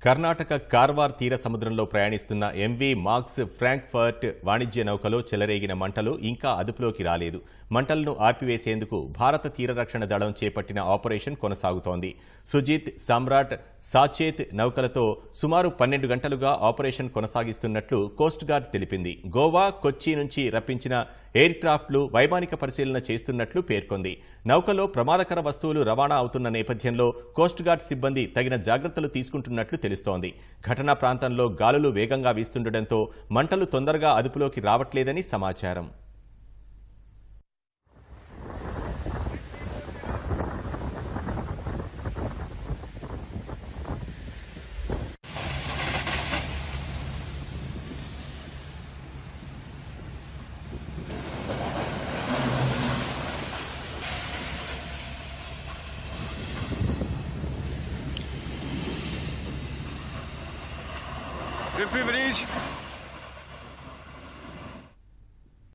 కర్ణాటక కార్వార్ తీర సముద్రంలో ప్రయాణిస్తున్న ఎంవీ మార్క్స్ ఫ్రాంక్ఫర్ట్ వాణిజ్య నౌకలో చెలరేగిన మంటలు ఇంకా అదుపులోకి రాలేదు. మంటలను ఆర్పివేసేందుకు భారత తీర రక్షణ దళం చేపట్టిన ఆపరేషన్ కొనసాగుతోంది. సుజిత్, సమ్రాట్, సాచేత్ నౌకలతో సుమారు 12 గంటలుగా ఆపరేషన్ కొనసాగిస్తున్నట్లు కోస్ట్ గార్డ్ తెలిపింది. గోవా, కొచ్చి నుంచి రప్పించిన ఎయిర్ క్రాఫ్ట్లు వైమానిక పరిశీలన చేస్తున్నట్లు పేర్కొంది. నౌకలో ప్రమాదకర వస్తువులు రవాణా అవుతున్న నేపథ్యంలో కోస్ట్ గార్డ్ సిబ్బంది తగిన జాగ్రత్తలు తీసుకుంటున్నట్లు తెలుస్తోంది. ఘటనా ప్రాంతంలో గాలులు వేగంగా వీస్తుండటంతో మంటలు తొందరగా అదుపులోకి రావట్లేదని సమాచారం. Good privilege.